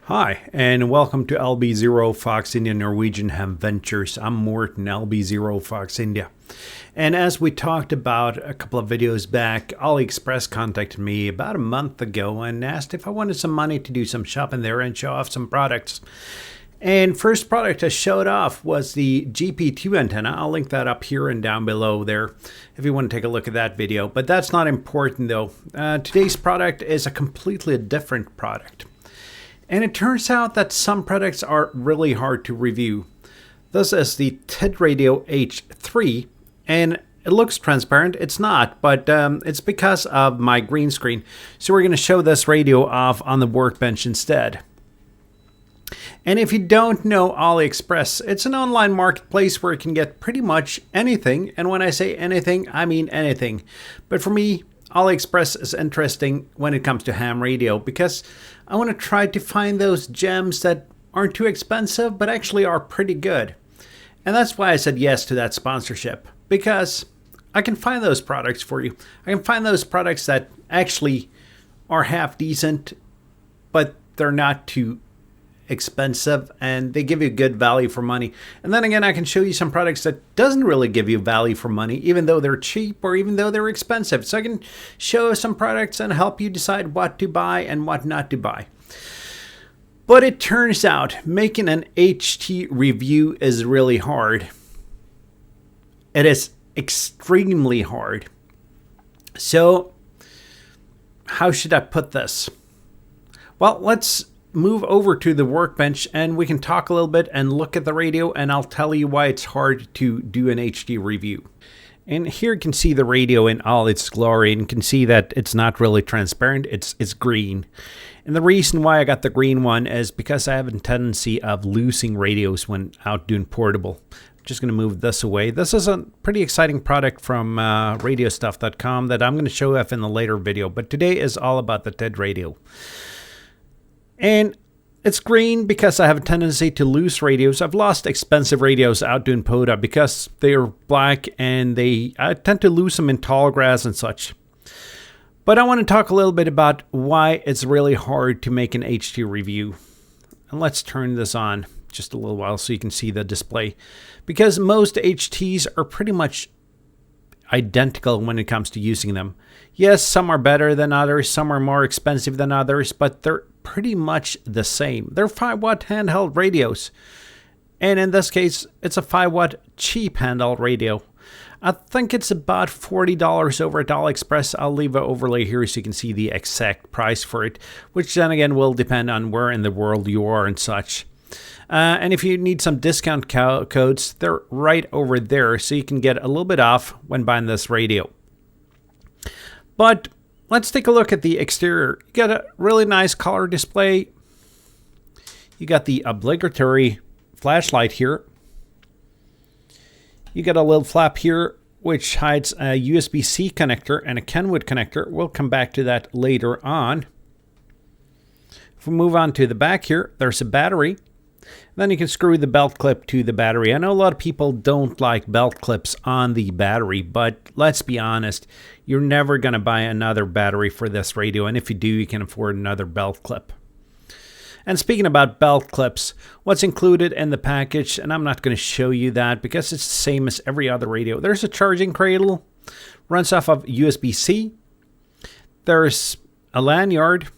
Hi, and welcome to LB0 Fox India Norwegian Hemp Ventures. I'm Morten, LB0 Fox India. And as we talked about a couple of videos back, AliExpress contacted me about a month ago and asked if I wanted some money to do some shopping there and show off some products. And first product I showed off was the GP2 antenna. I'll link that up here and down below there if you want to take a look at that video. But that's not important though. Today's product is a completely different product. And it turns out that some products are really hard to review. This is the Tidradio H3, and it looks transparent. It's not, but it's because of my green screen. So we're going to show this radio off on the workbench instead. And if you don't know AliExpress, it's an online marketplace where you can get pretty much anything. And when I say anything, I mean anything. But for me, AliExpress is interesting when it comes to ham radio because I want to try to find those gems that aren't too expensive but actually are pretty good. And that's why I said yes to that sponsorship, because I can find those products for you. I can find those products that actually are half decent, but they're not too expensive and they give you good value for money. And then again, I can show you some products that doesn't really give you value for money, even though they're cheap or even though they're expensive. So I can show some products and help you decide what to buy and what not to buy. But it turns out making an HT review is really hard. It is extremely hard. So how should I put this? Well, let's move over to the workbench and we can talk a little bit and look at the radio, and I'll tell you why it's hard to do an HD review. And here you can see the radio in all its glory, and you can see that it's not really transparent, it's green. And the reason why I got the green one is because I have a tendency of losing radios when out doing portable. I'm just going to move this away. This is a pretty exciting product from radiostuff.com that I'm going to show off in a later video, but today is all about the TED radio. And it's green because I have a tendency to lose radios. I've lost expensive radios out doing POTA because they are black and I tend to lose them in tall grass and such. But I want to talk a little bit about why it's really hard to make an HT review. And let's turn this on just a little while so you can see the display. Because most HTs are pretty much identical when it comes to using them. Yes, some are better than others, some are more expensive than others, but they're pretty much the same. They're 5-watt handheld radios. And in this case, it's a 5-watt cheap handheld radio. I think it's about $40 over at AliExpress. I'll leave an overlay here so you can see the exact price for it, which then again will depend on where in the world you are and such. And if you need some discount codes, they're right over there, so you can get a little bit off when buying this radio. But let's take a look at the exterior. You got a really nice color display. You got the obligatory flashlight here. You got a little flap here which hides a USB-C connector and a Kenwood connector. We'll come back to that later on. If we move on to the back here, there's a battery. Then you can screw the belt clip to the battery. I know a lot of people don't like belt clips on the battery, but let's be honest, you're never going to buy another battery for this radio, and if you do, you can afford another belt clip. And speaking about belt clips, what's included in the package, and I'm not going to show you that because it's the same as every other radio. There's a charging cradle, runs off of USB-C. There's a lanyard,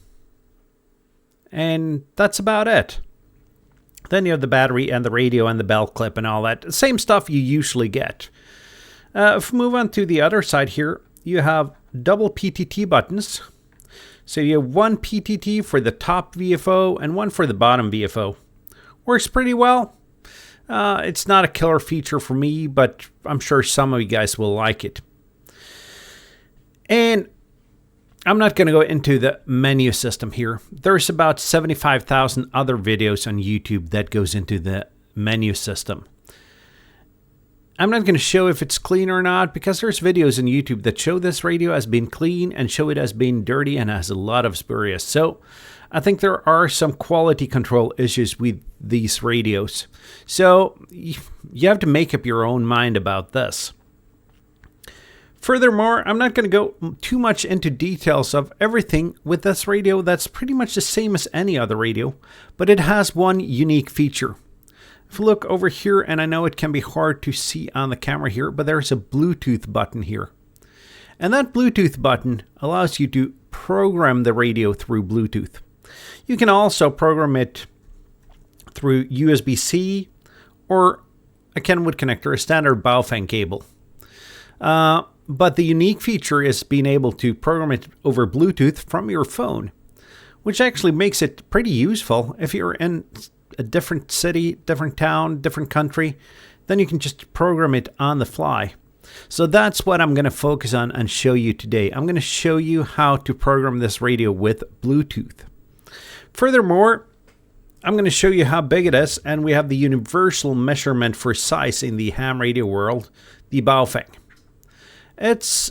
and that's about it. Then you have the battery and the radio and the belt clip and all that. Same stuff you usually get. If we move on to the other side here, you have double PTT buttons. So you have one PTT for the top VFO and one for the bottom VFO. Works pretty well. It's not a killer feature for me, but I'm sure some of you guys will like it. And I'm not going to go into the menu system here. There's about 75,000 other videos on YouTube that goes into the menu system. I'm not going to show if it's clean or not because there's videos on YouTube that show this radio as being clean and show it as being dirty and has a lot of spurious. So I think there are some quality control issues with these radios. So you have to make up your own mind about this. Furthermore, I'm not going to go too much into details of everything with this radio. That's pretty much the same as any other radio, but it has one unique feature. If you look over here, and I know it can be hard to see on the camera here, but there's a Bluetooth button here. And that Bluetooth button allows you to program the radio through Bluetooth. You can also program it through USB-C or a Kenwood connector, a standard Baofeng cable. But the unique feature is being able to program it over Bluetooth from your phone, which actually makes it pretty useful. If you're in a different city, different town, different country, then you can just program it on the fly. So that's what I'm going to focus on and show you today. I'm going to show you how to program this radio with Bluetooth. Furthermore, I'm going to show you how big it is, and we have the universal measurement for size in the ham radio world, the Baofeng. It's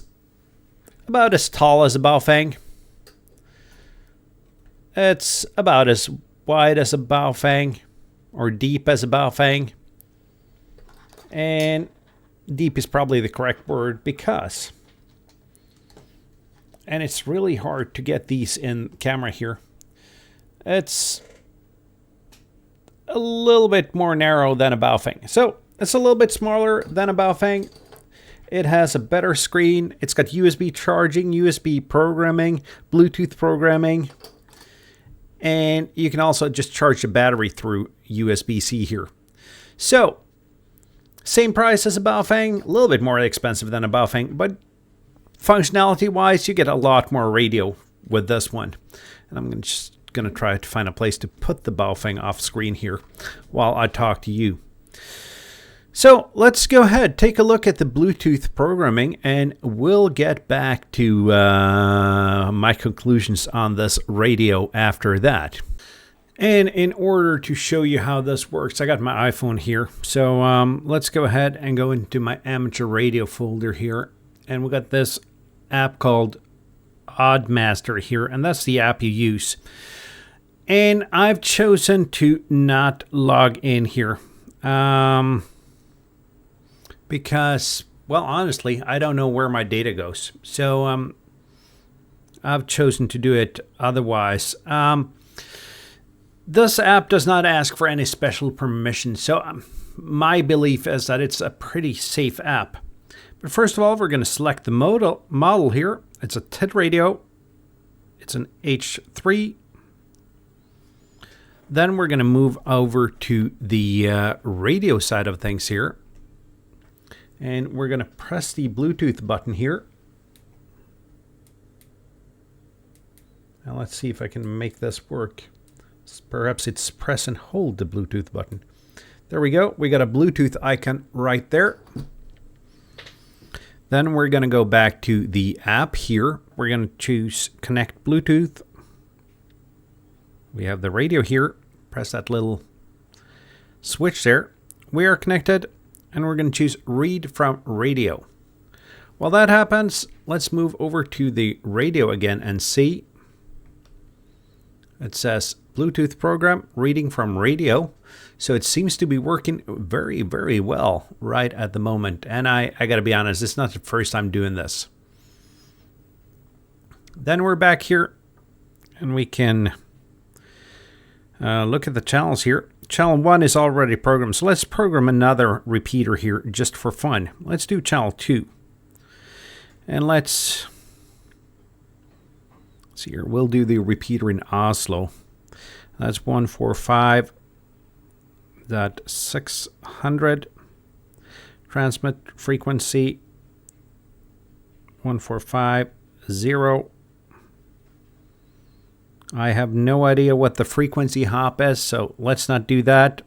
about as tall as a Baofeng. It's about as wide as a Baofeng, or deep as a Baofeng. And deep is probably the correct word because, and it's really hard to get these in camera here. It's a little bit more narrow than a Baofeng. So it's a little bit smaller than a Baofeng. It has a better screen. It's got USB charging, USB programming, Bluetooth programming. And you can also just charge the battery through USB-C here. So, same price as a Baofeng, a little bit more expensive than a Baofeng, but functionality-wise, you get a lot more radio with this one. And I'm just going to try to find a place to put the Baofeng off screen here while I talk to you. So let's go ahead, take a look at the Bluetooth programming, and we'll get back to my conclusions on this radio after that. And in order to show you how this works, I got my iPhone here. So let's go ahead and go into my amateur radio folder here. And we got this app called Oddmaster here, and that's the app you use. And I've chosen to not log in here. Because, well, honestly, I don't know where my data goes. So I've chosen to do it otherwise. This app does not ask for any special permission. So my belief is that it's a pretty safe app. But first of all, we're going to select the model here. It's a Tidradio. It's an H3. Then we're going to move over to the radio side of things here. And we're going to press the Bluetooth button here. Now let's see if I can make this work. Perhaps it's press and hold the Bluetooth button. There we go. We got a Bluetooth icon right there. Then we're going to go back to the app here. We're going to choose Connect Bluetooth. We have the radio here. Press that little switch there. We are connected. And we're going to choose Read from Radio. While that happens, let's move over to the radio again and see. It says Bluetooth program, reading from radio. So it seems to be working very, very well right at the moment. And I got to be honest, it's not the first time doing this. Then we're back here and we can look at the channels here. Channel 1 is already programmed, so let's program another repeater here just for fun. Let's do channel 2. And let's see here. We'll do the repeater in Oslo. That's 145.600. Transmit frequency 145.0. I have no idea what the frequency hop is, so let's not do that.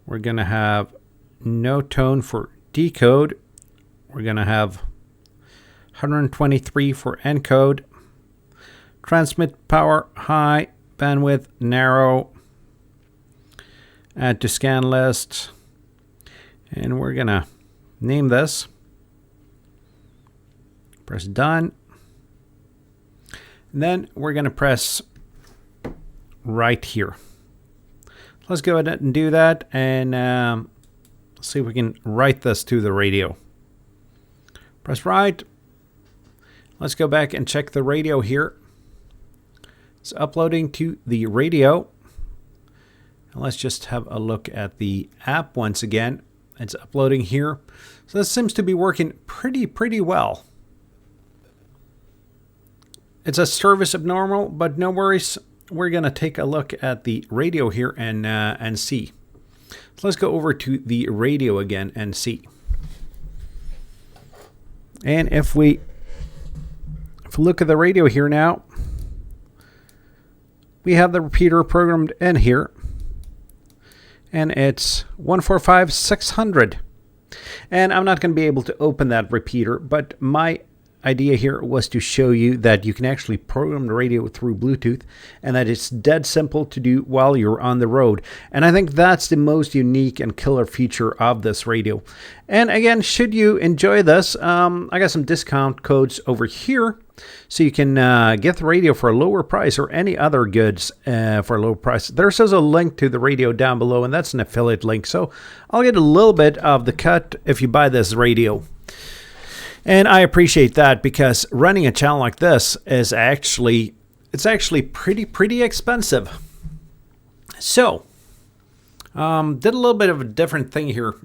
We're going to have no tone for decode. We're going to have 123 for encode. Transmit power high, bandwidth narrow. Add to scan list. And we're going to name this. Press done. And then we're going to press right here. Let's go ahead and do that and see if we can write this to the radio. Press right. Let's go back and check the radio here. It's uploading to the radio. And let's just have a look at the app once again. It's uploading here. So this seems to be working pretty well. It's a service abnormal, but no worries. We're going to take a look at the radio here and see. So let's go over to the radio again and see. And if we look at the radio here now, we have the repeater programmed in here. And it's 145,600. And I'm not going to be able to open that repeater, but my idea here was to show you that you can actually program the radio through Bluetooth and that it's dead simple to do while you're on the road. And I think that's the most unique and killer feature of this radio. And again, should you enjoy this, I got some discount codes over here so you can get the radio for a lower price or any other goods for a low price. There's also a link to the radio down below, and that's an affiliate link. So I'll get a little bit of the cut if you buy this radio. And I appreciate that because running a channel like this is actually pretty expensive. So, did a little bit of a different thing here.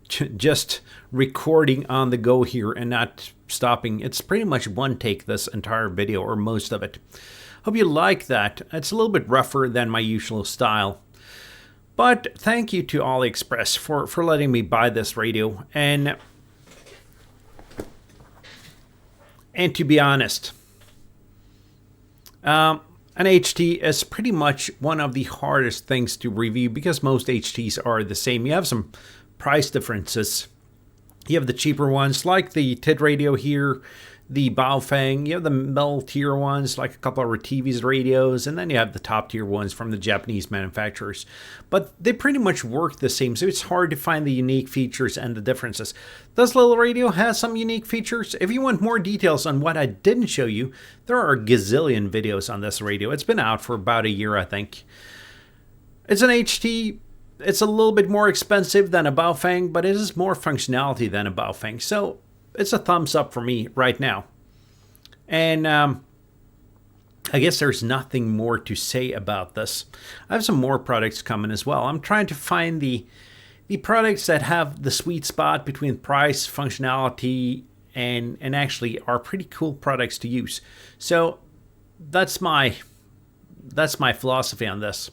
Just recording on the go here and not stopping. It's pretty much one take, this entire video, or most of it. Hope you like that. It's a little bit rougher than my usual style. But thank you to AliExpress for letting me buy this radio. And to be honest, an HT is pretty much one of the hardest things to review because most HTs are the same. You have some price differences. You have the cheaper ones like the Tidradio here, the Baofeng. You have the middle tier ones like a couple of TV's radios, and then you have the top tier ones from the Japanese manufacturers. But they pretty much work the same, so it's hard to find the unique features and the differences. This little radio has some unique features. If you want more details on what I didn't show you, there are a gazillion videos on this radio. It's been out for about a year, I think. It's an HT. It's a little bit more expensive than a Baofeng, but it has more functionality than a Baofeng. So it's a thumbs up for me right now. And I guess there's nothing more to say about this. I have some more products coming as well. I'm trying to find the products that have the sweet spot between price, functionality, and actually are pretty cool products to use. So that's my philosophy on this.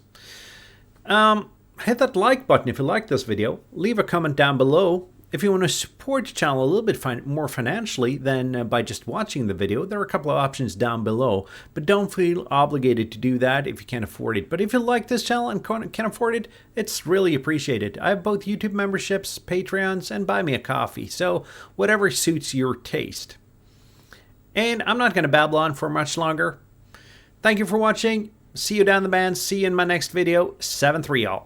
Hit that like button if you like this video. Leave a comment down below. If you want to support the channel a little bit more financially than by just watching the video, there are a couple of options down below. But don't feel obligated to do that if you can't afford it. But if you like this channel and can afford it, it's really appreciated. I have both YouTube memberships, Patreons, and Buy Me a Coffee. So whatever suits your taste. And I'm not going to babble on for much longer. Thank you for watching. See you down the band. See you in my next video. 7-3 y'all.